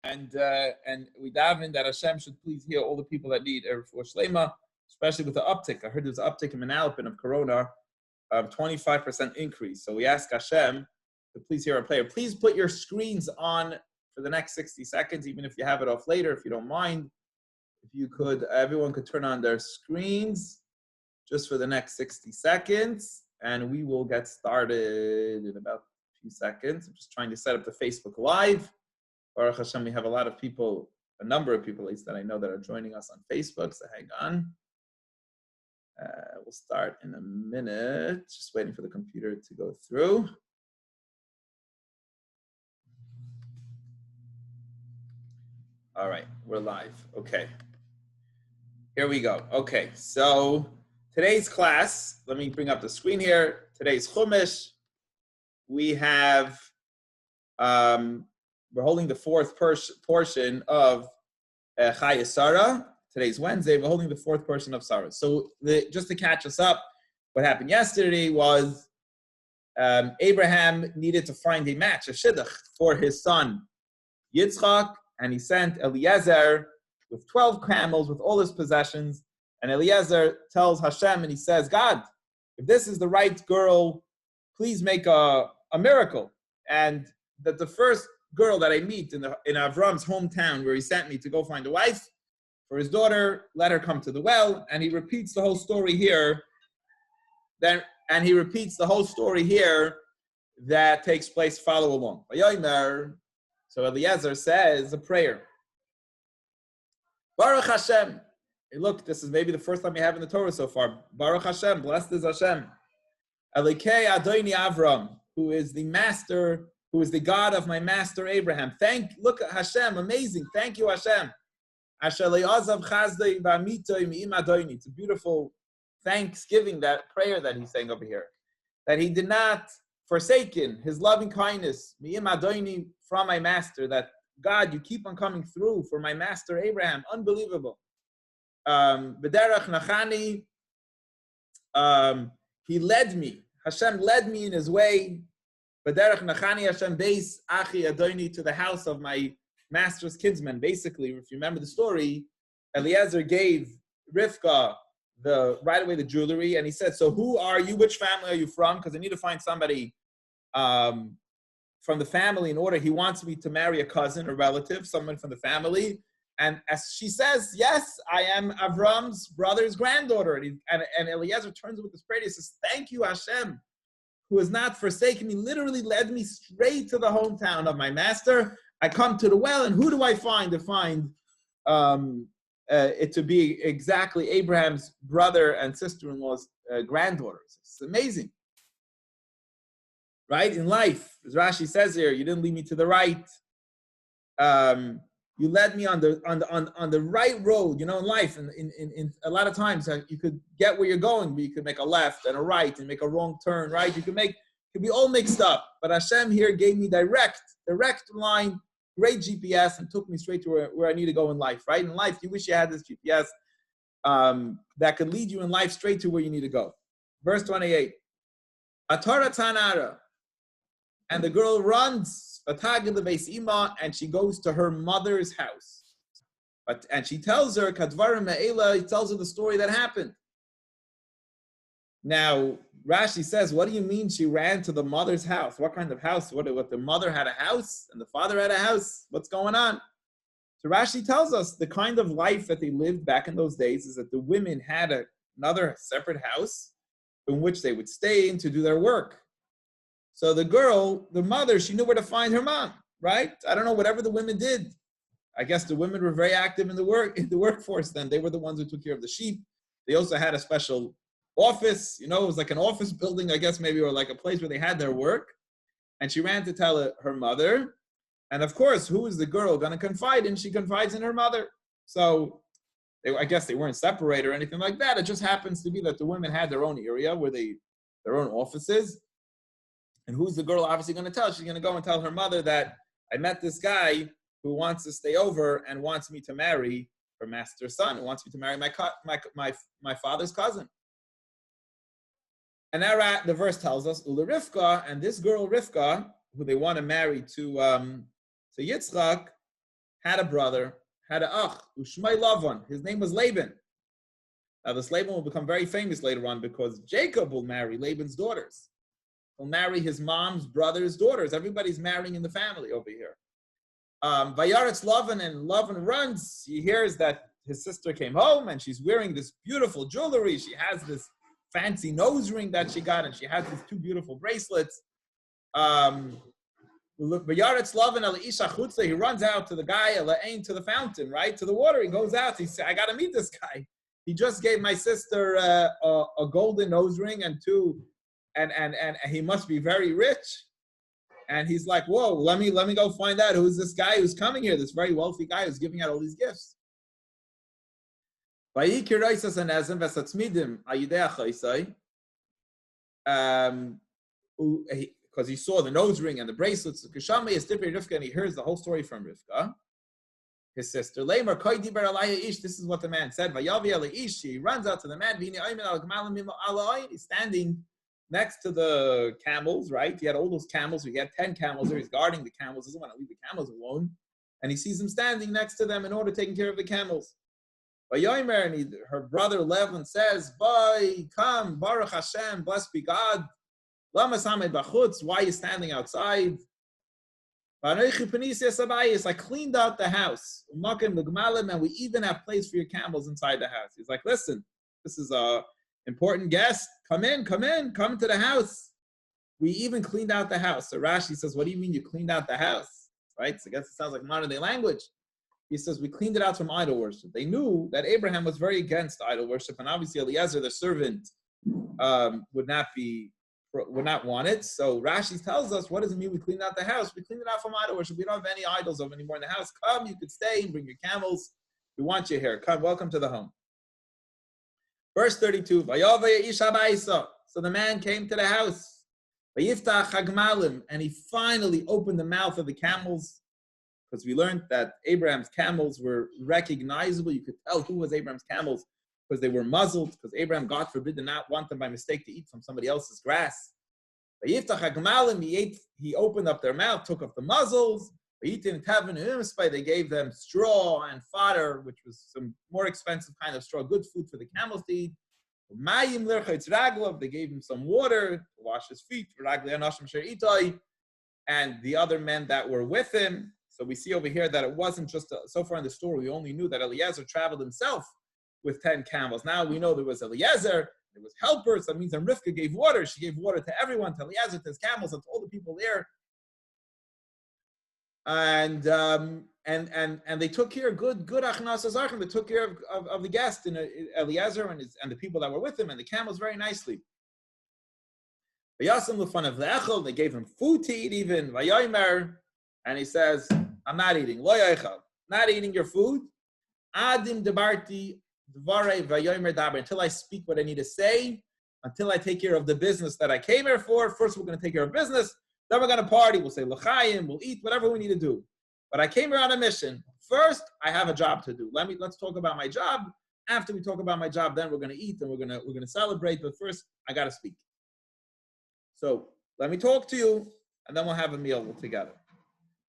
And we daven that Hashem should please heal all the people that need a refuah shlema, especially with the uptick. I heard there's an uptick in Manalapan of Corona, 25% increase. So we ask Hashem to please hear our prayer. Please put your screens on for the next 60 seconds, even if you have it off later, if you don't mind. If you could, everyone could turn on their screens just for the next 60 seconds, and we will get started in about a few seconds. I'm just trying to set up the Facebook Live. Baruch Hashem, we have a lot of people, a number of people at least that I know that are joining us on Facebook, so hang on. We'll start in a minute, just waiting for the computer to go through. All right, we're live. Okay, here we go. Okay, so today's class, let me bring up the screen here. Today's Chumash, we have, we're holding the fourth portion of Chaya Sarah. Today's Wednesday, we're holding the fourth portion of Sarah. So just to catch us up, what happened yesterday was Abraham needed to find a match, a shidduch, for his son Yitzchak, and he sent Eliezer with 12 camels, with all his possessions. And Eliezer tells Hashem, and he says, God, if this is the right girl, please make a miracle. And that the first girl that I meet in Avram's hometown, where he sent me to go find a wife for his daughter, let her come to the well. And he repeats the whole story here. And he repeats the whole story here that takes place. Follow along. So Eliezer says a prayer. Baruch Hashem. Hey, look, this is maybe the first time you have in the Torah so far. Baruch Hashem, blessed is Hashem. Elikei Adoni Avram, who is the master, who is the God of my master Abraham. Look at Hashem, amazing. Thank you, Hashem. It's a beautiful thanksgiving, that prayer that he's saying over here. That he did not forsaken his loving kindness, from my master, that God, you keep on coming through for my master Abraham. Unbelievable. B'derech nachani, he led me. Hashem led me in his way. B'derech nachani Hashem beis achi adoni, to the house of my master's kinsman. Basically, if you remember the story, Eliezer gave Rivka right away the jewelry, and he said, so who are you? Which family are you from? Because I need to find somebody from the family in order. He wants me to marry a cousin, a relative, someone from the family. And as she says, yes, I am Avram's brother's granddaughter. And Eliezer turns with this prayer. He says, thank you, Hashem, who has not forsaken me, literally led me straight to the hometown of my master. I come to the well, and who do I find? To find it to be exactly Abraham's brother and sister-in-law's granddaughters. It's amazing. Right? In life, as Rashi says here, you didn't lead me to the right. You led me on the right road. You know, in life, in a lot of times you could get where you're going, but you could make a left and a right and make a wrong turn, right? You could be all mixed up. But Hashem here gave me direct line, great GPS, and took me straight to where I need to go in life, right? In life, you wish you had this GPS that could lead you in life straight to where you need to go. Verse 28. Atara Tanara. And the girl runs, and she goes to her mother's house. And she tells her, Kadvarim Me'ela, he tells her the story that happened. Now, Rashi says, what do you mean she ran to the mother's house? What kind of house? What the mother had a house and the father had a house? What's going on? So Rashi tells us the kind of life that they lived back in those days is that the women had another separate house in which they would stay in to do their work. So the girl, the mother, she knew where to find her mom, right? I don't know, whatever the women did. I guess the women were very active in the workforce then. They were the ones who took care of the sheep. They also had a special office, it was like an office building, I guess maybe, or like a place where they had their work. And she ran to tell her mother. And of course, who is the girl going to confide in? She confides in her mother. So I guess they weren't separated or anything like that. It just happens to be that the women had their own area where their own offices. And who's the girl obviously going to tell? She's going to go and tell her mother that I met this guy who wants to stay over and wants me to marry her master's son, who wants me to marry my father's cousin. And now the verse tells us, Ula Rivka, and this girl Rivka, who they want to marry to Yitzchak, had a brother, had a ach, Ushmai Lavan. His name was Laban. Now this Laban will become very famous later on because Jacob will marry Laban's daughters. He'll marry his mom's brother's daughters. Everybody's marrying in the family over here. Vayaretz Lavan, and Lavan runs. He hears that his sister came home and she's wearing this beautiful jewelry. She has this fancy nose ring that she got, and she has these two beautiful bracelets. Vayaretz Lavan al Isha Chutza. He runs out to the guy, to the fountain, right? To the water. He goes out. He says, I got to meet this guy. He just gave my sister a golden nose ring and he must be very rich. And he's like, whoa, let me go find out who's this guy who's coming here, this very wealthy guy who's giving out all these gifts. Because he saw the nose ring and the bracelets, and he hears the whole story from Rivka, his sister. This is what the man said. He runs out to the man. He's standing next to the camels, right? He had all those camels. He had 10 camels there. He's guarding the camels. Doesn't want to leave the camels alone. And he sees him standing next to them in order taking care of the camels. And her brother Levin says, "Boy, come, Baruch Hashem, blessed be God. Why are you standing outside? I cleaned out the house. And we even have place for your camels inside the house." He's like, listen, this is a important guest. Come to the house. We even cleaned out the house. So Rashi says, what do you mean you cleaned out the house? Right? So I guess it sounds like modern day language. He says, we cleaned it out from idol worship. They knew that Abraham was very against idol worship, and obviously Eliezer, the servant, would not want it. So Rashi tells us, what does it mean we cleaned out the house? We cleaned it out from idol worship. We don't have any idols anymore in the house. Come, you could stay and bring your camels. We want you here. Come, welcome to the home. Verse 32, so the man came to the house, and he finally opened the mouth of the camels, because we learned that Abraham's camels were recognizable. You could tell who was Abraham's camels because they were muzzled, because Abraham, God forbid, did not want them by mistake to eat from somebody else's grass. He opened up their mouth, took off the muzzles. They gave them straw and fodder, which was some more expensive kind of straw, good food for the camels to eat. They gave him some water to wash his feet. And the other men that were with him. So we see over here that it wasn't just, so far in the story, we only knew that Eliezer traveled himself with 10 camels. Now we know there was Eliezer, there was helpers. That means that Rivka gave water. She gave water to everyone, to Eliezer, to his camels, and to all the people there. And they took care of good achnas azarchim. They took care of the guest, and Eliezer and the people that were with him, and the camels very nicely. They gave him food to eat even. And he says, I'm not eating. Not eating your food. Until I speak what I need to say, until I take care of the business that I came here for. First, we're going to take care of business. Then we're going to party. We'll say l'chaim. We'll eat whatever we need to do. But I came here on a mission. First, I have a job to do. Let's talk about my job. After we talk about my job, then we're going to eat and we're going to celebrate. But first, I got to speak. So let me talk to you, and then we'll have a meal together.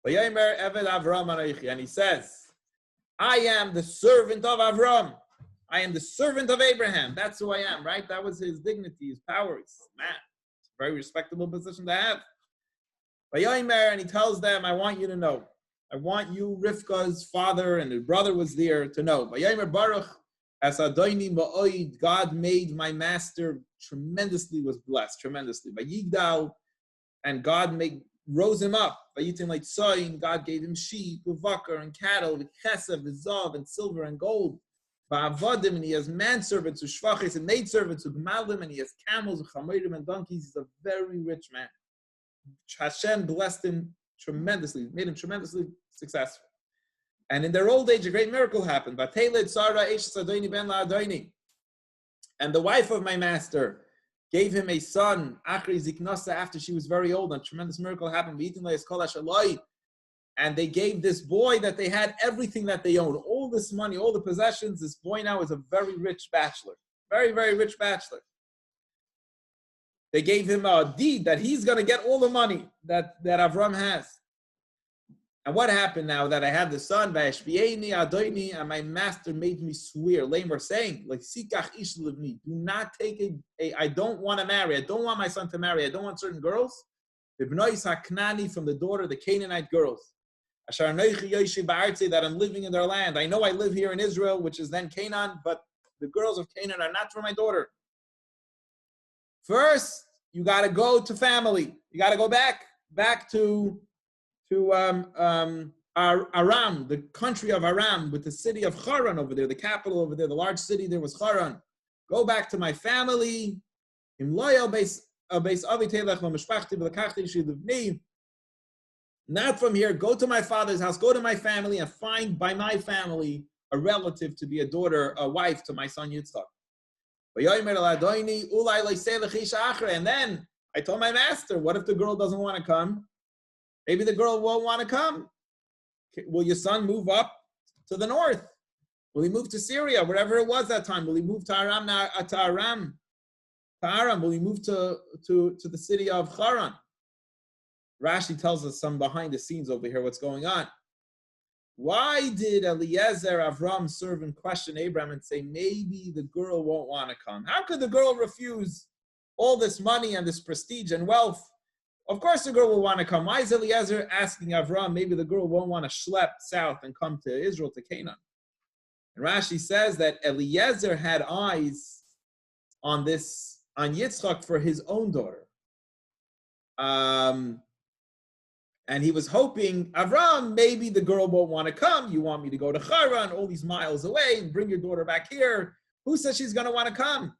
And he says, I am the servant of Avram. I am the servant of Abraham. That's who I am, right? That was his dignity, his power. It's a very respectable position to have. And he tells them, I want you to know. I want you, Rivka's father and his brother was there, to know. Baruch, as Adoni Ma'oid, God made my master tremendously, was blessed tremendously. Yigdal, and God rose him up. God gave him sheep, uvakar, and cattle, with chesed, with zav, and silver, and gold. And he has manservants, ushvachis, and maidservants, ugmalim, and he has camels, chamerim, and donkeys. He's a very rich man. Hashem blessed him tremendously, made him tremendously successful. And in their old age, a great miracle happened. And the wife of my master gave him a son, Achri Ziknasa, after she was very old, and a tremendous miracle happened. And they gave this boy that they had everything that they owned, all this money, all the possessions. This boy now is a very rich bachelor, very, very rich bachelor. They gave him a deed that he's going to get all the money that Avram has. And what happened now that I have the son, and my master made me swear, Lamer saying, like, Sikach ish livni, do not take I don't want to marry, I don't want my son to marry, I don't want certain girls, from the daughter of the Canaanite girls, that I'm living in their land. I know I live here in Israel, which is then Canaan, but the girls of Canaan are not for my daughter. First, you got to go to family. You got to go back to Aram, the country of Aram, with the city of Haran over there, the capital over there, the large city there was Haran. Go back to my family. Not from here. Go to my father's house. Go to my family and find by my family a relative to be a daughter, a wife to my son Yitzchak. And then I told my master, what if the girl doesn't want to come? Maybe the girl won't want to come. Will your son move up to the north? Will he move to Syria, wherever it was that time? Will he move to Aram? Will he move to the city of Haran? Rashi tells us some behind the scenes over here, what's going on. Why did Eliezer, Avram's servant, question Abraham and say, maybe the girl won't want to come? How could the girl refuse all this money and this prestige and wealth? Of course the girl will want to come. Why is Eliezer asking Avram, maybe the girl won't want to schlep south and come to Israel, to Canaan? And Rashi says that Eliezer had eyes on Yitzchak for his own daughter. And he was hoping, Avram, maybe the girl won't want to come. You want me to go to Haran, all these miles away, and bring your daughter back here. Who says she's going to want to come?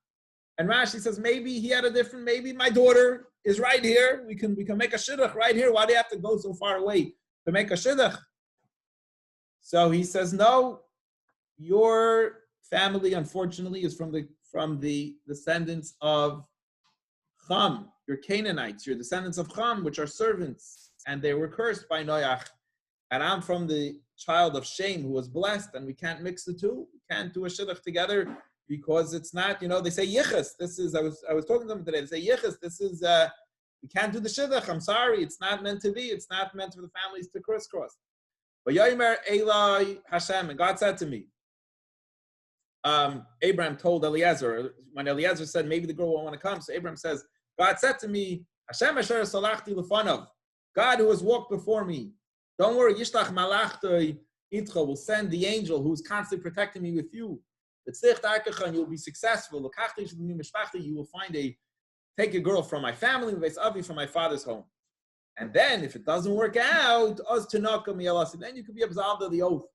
And Rashi says, maybe he had maybe my daughter is right here. We can make a shidduch right here. Why do you have to go so far away to make a shidduch? So he says, no, your family, unfortunately, is from the descendants of Cham. You're Canaanites. You're descendants of Cham, which are servants. And they were cursed by Noach. And I'm from the child of Shem, who was blessed, and we can't mix the two. We can't do a shidduch together because it's not, they say yichus. This is, I was talking to them today, they say yichus, this is, we can't do the shidduch. I'm sorry, it's not meant to be. It's not meant for the families to crisscross. But Yomer Eloi Hashem, and God said to me, Abraham told Eliezer, when Eliezer said, maybe the girl won't want to come, so Abraham says, God said to me, Hashem asher salachti lefanov, God who has walked before me. Don't worry, Yishlach Malach Itcha will send the angel who's constantly protecting me with you. And you'll be successful. You will take a girl from my family, from my father's home. And then, if it doesn't work out, then you could be absolved of the oath.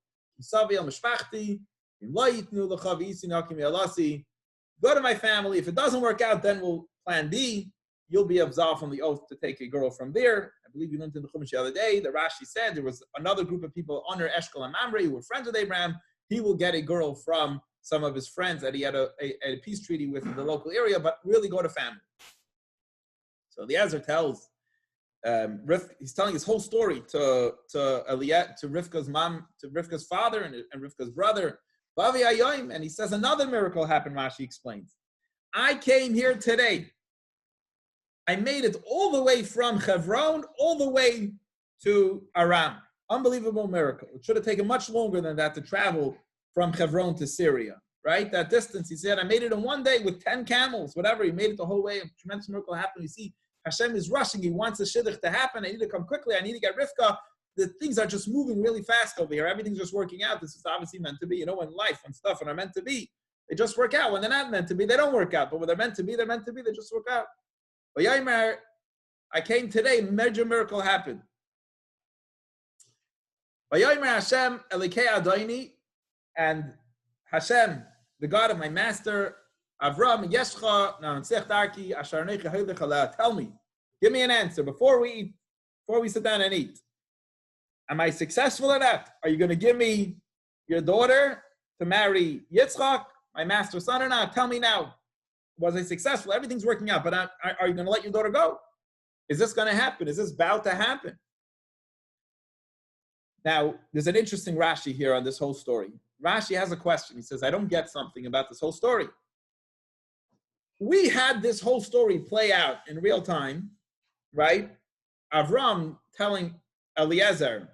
Go to my family. If it doesn't work out, then we'll plan B. You'll be absolved from the oath to take a girl from there. I believe you learned in the Chumash the other day that Rashi said there was another group of people under Eshkol and Mamre who were friends with Abraham. He will get a girl from some of his friends that he had a peace treaty with in the local area, but really go to family. So Eliezer tells, he's telling his whole story to Rivka's mom, to Rivka's father and Rivka's brother. And he says another miracle happened, Rashi explains. I came here today. I made it all the way from Hebron, all the way to Aram. Unbelievable miracle. It should have taken much longer than that to travel from Hebron to Syria, right? That distance, he said, I made it in one day with 10 camels, whatever. He made it the whole way. A tremendous miracle happened. You see, Hashem is rushing. He wants the shidduch to happen. I need to come quickly. I need to get Rivka. The things are just moving really fast over here. Everything's just working out. This is obviously meant to be. In life, when stuff are meant to be, they just work out. When they're not meant to be, they don't work out. But when they're meant to be, they just work out. But Yaimer, I came today, major miracle happened. But Yaimer Hashem, Elikei Adoni, and Hashem, the God of my master, Avram, Yeshcha, Na'antzech Darki, Asher Necha Heilech Ala. Tell me, give me an answer before we sit down and eat. Am I successful or not? Are you going to give me your daughter to marry Yitzchak, my master's son, or not? Tell me now. Was I successful? Everything's working out, but are you going to let your daughter go? Is this going to happen? Is this about to happen? Now, there's an interesting Rashi here on this whole story. Rashi has a question. He says, I don't get something about this whole story. We had this whole story play out in real time, right? Avram telling Eliezer,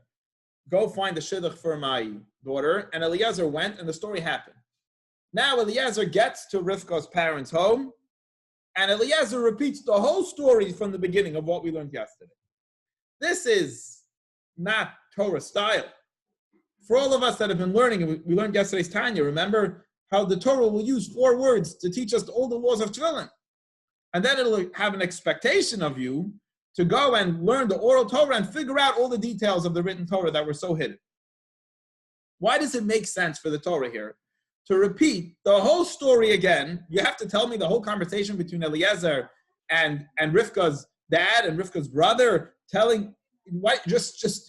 go find the shidduch for my daughter. And Eliezer went, and the story happened. Now Eliezer gets to Rivka's parents' home, and Eliezer repeats the whole story from the beginning of what we learned yesterday. This is not Torah style. For all of us that have been learning, we learned yesterday's Tanya, remember how the Torah will use 4 words to teach us all the laws of tefillin. And then it'll have an expectation of you to go and learn the oral Torah and figure out all the details of the written Torah that were so hidden. Why does it make sense for the Torah here to repeat the whole story again? You have to tell me the whole conversation between Eliezer and Rivka's dad and Rivka's brother, telling why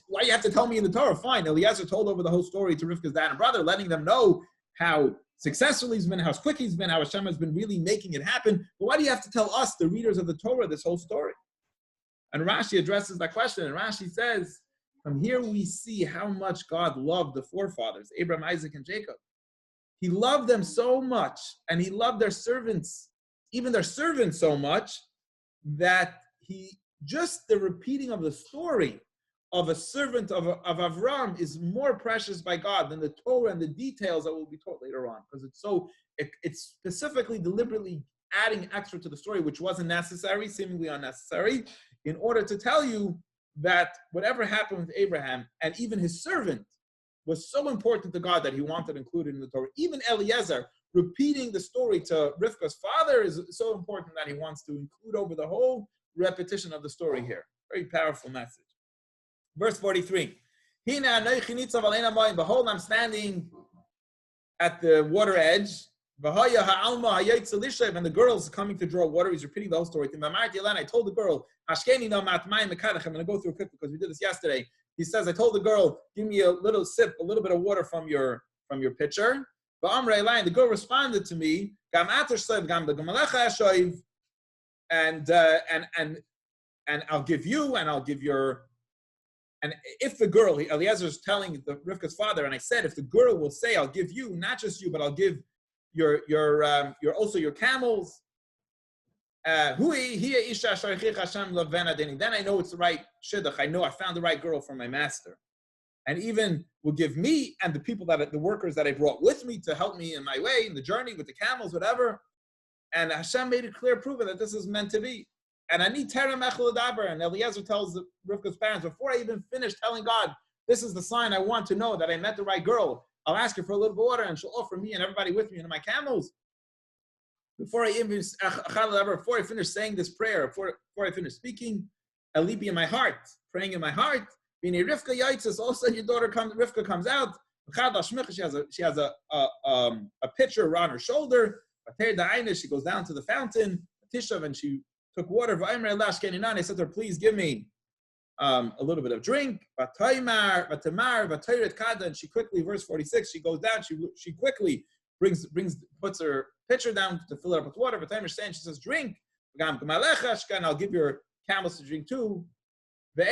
why you have to tell me in the Torah? Fine, Eliezer told over the whole story to Rivka's dad and brother, letting them know how successful he's been, how quick he's been, how Hashem has been really making it happen. But why do you have to tell us, the readers of the Torah, this whole story? And Rashi addresses that question, and Rashi says, from here we see how much God loved the forefathers, Abraham, Isaac, and Jacob. He loved them so much, and he loved their servants, even their servants so much, that just the repeating of the story of a servant of Avram is more precious by God than the Torah and the details that will be taught later on, because it's specifically, deliberately adding extra to the story, which wasn't necessary, seemingly unnecessary, in order to tell you that whatever happened with Abraham and even his servant was so important to God that he wanted included in the Torah. Even Eliezer repeating the story to Rivka's father is so important that he wants to include over the whole repetition of the story here. Very powerful message. Verse 43. Behold, I'm standing at the water edge. And the girl's coming to draw water. He's repeating the whole story. I told the girl, I'm going to go through quickly because we did this yesterday. He says, I told the girl, give me a little sip, a little bit of water from your pitcher. And the girl responded to me, and I'll give you, and I'll give your. And if the girl, Eliezer is telling Rivka's father, and I said, if the girl will say, I'll give you, not just you, but I'll give your also your camels. Then I know it's the right shidduch. I know I found the right girl for my master. And even will give me and the workers that I brought with me to help me in my way, in the journey with the camels, whatever. And Hashem made it clear, proven that this is meant to be. And I need Terem Echel Adaber. And Eliezer tells Rivka's parents, before I even finish telling God, this is the sign I want to know that I met the right girl, I'll ask her for a little water and she'll offer me and everybody with me and my camels. Before I finish saying this prayer, before I finish speaking, Alibi in my heart, praying in my heart, Rivka Yaitzis, all of a sudden your daughter Rivka comes out. She has a pitcher on her shoulder. She goes down to the fountain, Tishav, and she took water. I said to her, please give me a little bit of drink. And she quickly, verse 46, she goes down, she quickly puts her pitcher down to fill it up with water. She says, drink. And I'll give your camels to drink too. And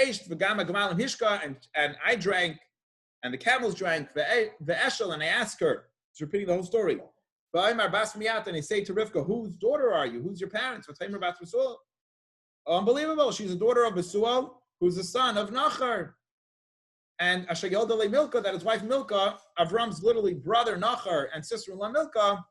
I drank, and the camels drank. And I asked her, she's repeating the whole story. And I say to Rivka, whose daughter are you? Who's your parents? Unbelievable. She's a daughter of Besuel, who's the son of Nachar. And Ashayodale Milka, that his wife Milka, Avram's literally brother Nachar and sister-in-law Milka,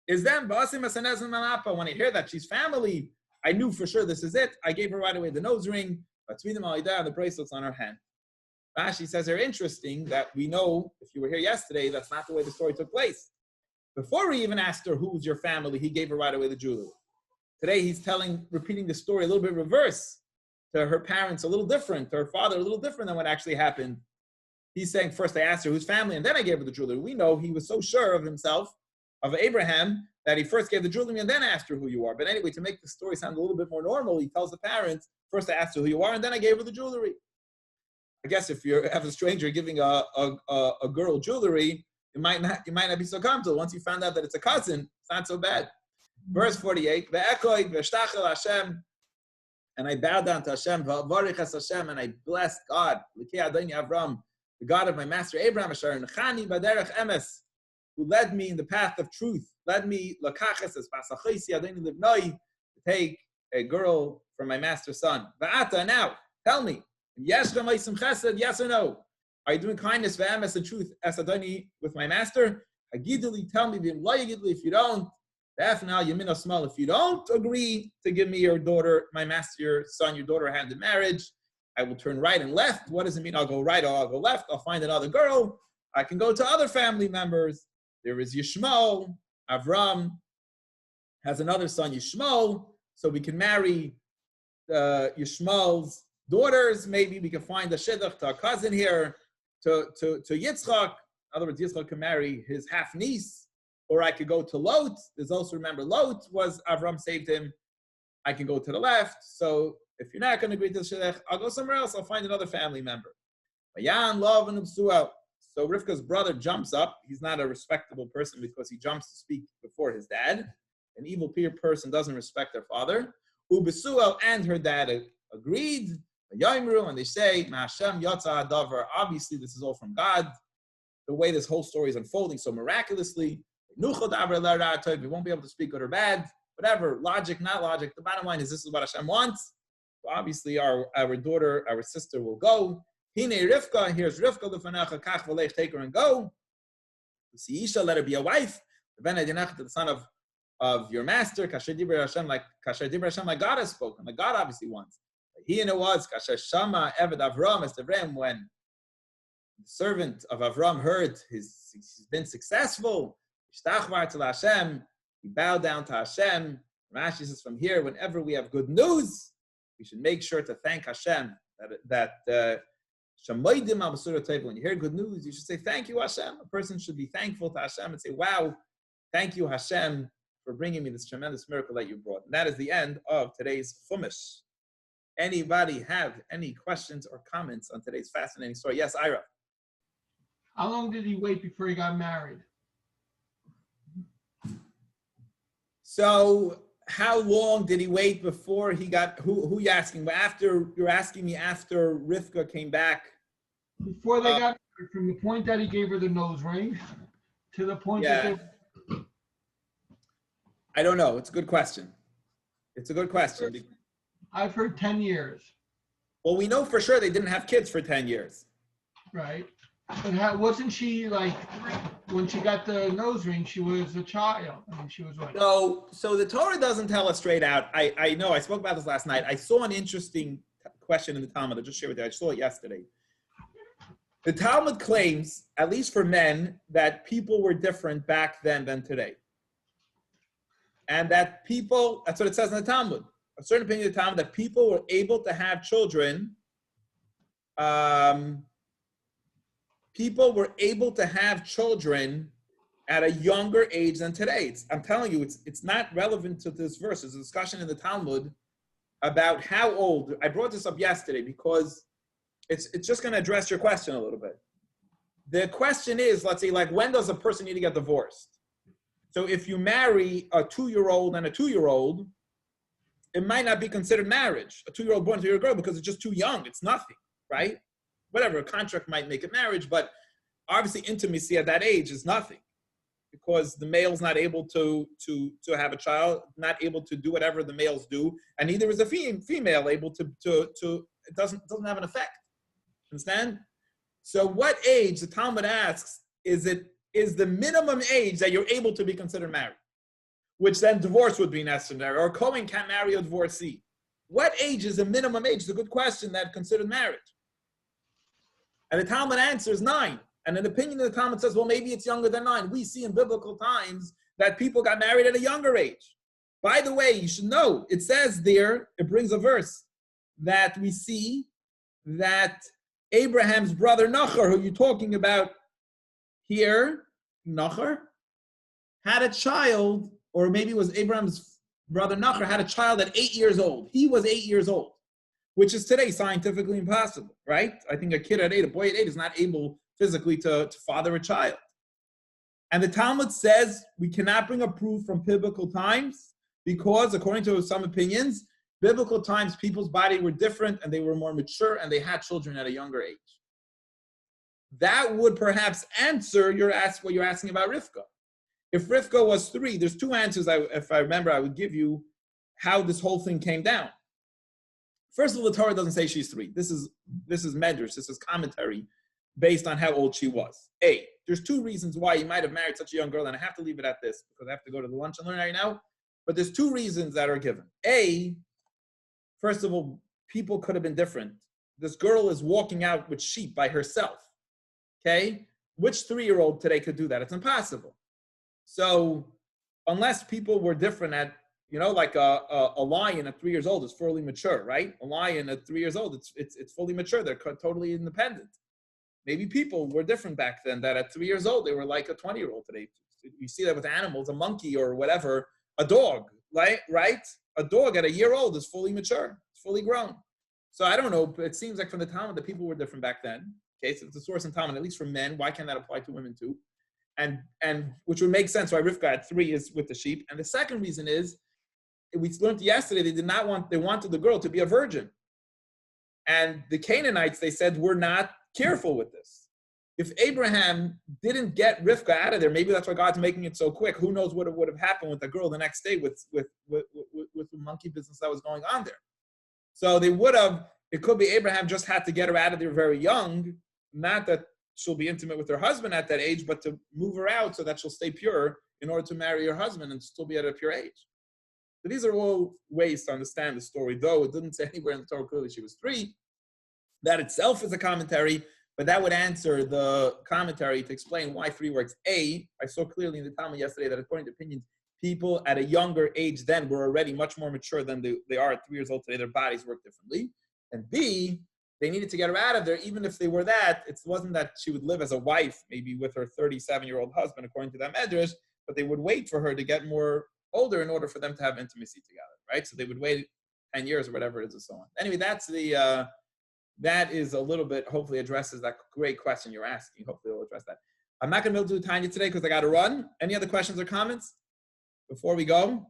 is them. When I hear that she's family, I knew for sure this is it. I gave her right away the nose ring, the bracelets on her hand. Rashi says they're interesting that we know, if you were here yesterday, that's not the way the story took place. Before he even asked her, who's your family, he gave her right away the jewelry. Today he's repeating the story a little bit reverse, to her parents a little different, to her father a little different than what actually happened. He's saying, first I asked her whose family, and then I gave her the jewelry. We know he was so sure of himself, of Abraham, that he first gave the jewelry and then asked her who you are. But anyway, to make the story sound a little bit more normal, he tells the parents, first I asked her who you are, and then I gave her the jewelry. I guess if you have a stranger giving a girl jewelry, you might not be so comfortable. Once you found out that it's a cousin, it's not so bad. Verse 48, and I bowed down to Hashem, and I blessed God, the God of my master Abraham, who led me in the path of truth, led me to take a girl from my master's son. Now, tell me, Yes or no? Are you doing kindness v'em as the truth as adoni with my master? Hagiduli, tell me if you don't. If you don't agree to give me your daughter, my master, your son, your daughter hand in marriage, I will turn right and left. What does it mean? I'll go right or I'll go left. I'll find another girl. I can go to other family members. There is Yishmael. Avram has another son, Yishmael. So we can marry Yishmael's daughters. Maybe we can find a shidduch to a cousin here, to Yitzchak. In other words, Yitzchak can marry his half niece. Or I could go to Lot. There's also, remember, Lot was, Avram saved him. I can go to the left. So if you're not going to agree to the shidduch, I'll go somewhere else. I'll find another family member. So Rivka's brother jumps up. He's not a respectable person because he jumps to speak before his dad. An evil peer person doesn't respect their father. Ubesuel and her dad agreed. And they say, Ma'ashem yotza hadavar. Obviously, this is all from God. The way this whole story is unfolding so miraculously. We won't be able to speak good or bad. Whatever, logic, not logic. The bottom line is this is what Hashem wants. So obviously, our daughter, our sister will go. Hine Rivka, here's Rivka, l'fanecha, kach v'lech, take her and go. See Isha, let her be a wife. The son of your master, kasher dibra Hashem, like God has spoken, like God obviously wants. He and it was kasher shama eved Avram es Avram, when the servant of Avram heard he's been successful. Ishtachvar to Hashem, he bowed down to Hashem. Rashi says from here, whenever we have good news, we should make sure to thank Hashem. When you hear good news, you should say, thank you, Hashem. A person should be thankful to Hashem and say, wow, thank you, Hashem, for bringing me this tremendous miracle that you brought. And that is the end of today's Chumash. Anybody have any questions or comments on today's fascinating story? Yes, Ira. How long did he wait before he got married? So how long did he wait before he got, who you asking? You're asking me after Rivka came back. Before they got married, from the point that he gave her the nose ring to the point that they... I don't know. It's a good question. I've heard 10 years. Well, we know for sure they didn't have kids for 10 years. Right. But wasn't she like, when she got the nose ring, she was a child? I mean, she was what? So the Torah doesn't tell us straight out. I know, I spoke about this last night. I saw an interesting question in the Talmud. I'll just share with you. I saw it yesterday. The Talmud claims, at least for men, that people were different back then than today. And that people, that's what it says in the Talmud. A certain opinion of the Talmud, that people were able to have children. People were able to have children at a younger age than today. I'm telling you, it's not relevant to this verse. There's a discussion in the Talmud about how old. I brought this up yesterday because it's just going to address your question a little bit. The question is, let's say, like, when does a person need to get divorced? So if you marry a 2-year-old and a 2-year-old, it might not be considered marriage. A 2-year-old born to a 2-year-old girl, because it's just too young. It's nothing, right? Whatever, a contract might make it marriage, but obviously intimacy at that age is nothing, because the male's not able to have a child, not able to do whatever the males do, and neither is a female able to it doesn't have an effect. Understand? So what age, the Talmud asks, is the minimum age that you're able to be considered married, which then divorce would be necessary, or a Kohen can't marry a divorcee. What age is the minimum age? It's a good question that considered marriage. And the Talmud answers 9. And an opinion of the Talmud says, well, maybe it's younger than 9. We see in biblical times that people got married at a younger age. By the way, you should know, it says there, it brings a verse, that we see that Abraham's brother Nachor, who you're talking about here, Nachor, had a child, or maybe it was Abraham's brother Nachor, had a child at 8 years old. He was 8 years old, which is today scientifically impossible, right? I think a kid at 8, a boy at 8 is not able physically to father a child. And the Talmud says we cannot bring a proof from biblical times because, according to some opinions, biblical times, people's body were different and they were more mature and they had children at a younger age. That would perhaps answer what you're asking about Rivka. If Rivka was 3, there's 2 answers, if I remember, I would give you how this whole thing came down. First of all, the Torah doesn't say she's 3. This is medrash. This is commentary based on how old she was. There's 2 reasons why you might have married such a young girl, and I have to leave it at this because I have to go to the lunch and learn right now. But there's 2 reasons that are given. First of all, people could have been different. This girl is walking out with sheep by herself. Okay? Which 3-year-old today could do that? It's impossible. So unless people were different at, like a lion at 3 years old is fully mature, right? A lion at 3 years old, it's fully mature. They're totally independent. Maybe people were different back then, that at 3 years old, they were like a 20-year-old today. You see that with animals, a monkey or whatever, a dog, right? A dog at a year old is fully mature. It's fully grown. So I don't know, but it seems like from the Talmud, the people were different back then. Okay, so it's a source in Talmud, at least for men. Why can't that apply to women too? And which would make sense why Rivka at 3 is with the sheep. And the second reason is, we learned yesterday, they wanted the girl to be a virgin. And the Canaanites, they said, we're not careful with this. If Abraham didn't get Rivka out of there, maybe that's why God's making it so quick. Who knows what would have happened with the girl the next day with the monkey business that was going on there. So it could be Abraham just had to get her out of there very young, not that she'll be intimate with her husband at that age, but to move her out so that she'll stay pure in order to marry her husband and still be at a pure age. So these are all ways to understand the story, though it didn't say anywhere in the Torah clearly she was 3. That itself is a commentary, but that would answer the commentary to explain why 3 works. I saw clearly in the Talmud yesterday that according to opinions, people at a younger age then were already much more mature than they are at 3 years old today. Their bodies work differently. And B, they needed to get her out of there, even if they were that. It wasn't that she would live as a wife, maybe with her 37-year-old husband, according to that medrash, but they would wait for her to get more older in order for them to have intimacy together, right? So they would wait 10 years or whatever it is and so on. Anyway, that is a little bit, hopefully addresses that great question you're asking. Hopefully it'll address that. I'm not going to be able to do Tanya today because I got to run. Any other questions or comments before we go?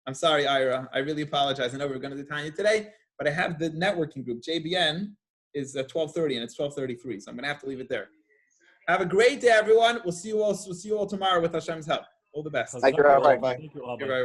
I'm sorry, Ira. I really apologize. I know we were going to do Tanya today, but I have the networking group. JBN is at 12:30 and it's 12:33, so I'm going to have to leave it there. Have a great day, everyone. We'll see you all tomorrow with Hashem's help. All the best. Thank you, Rabbi. Thank you, Rabbi.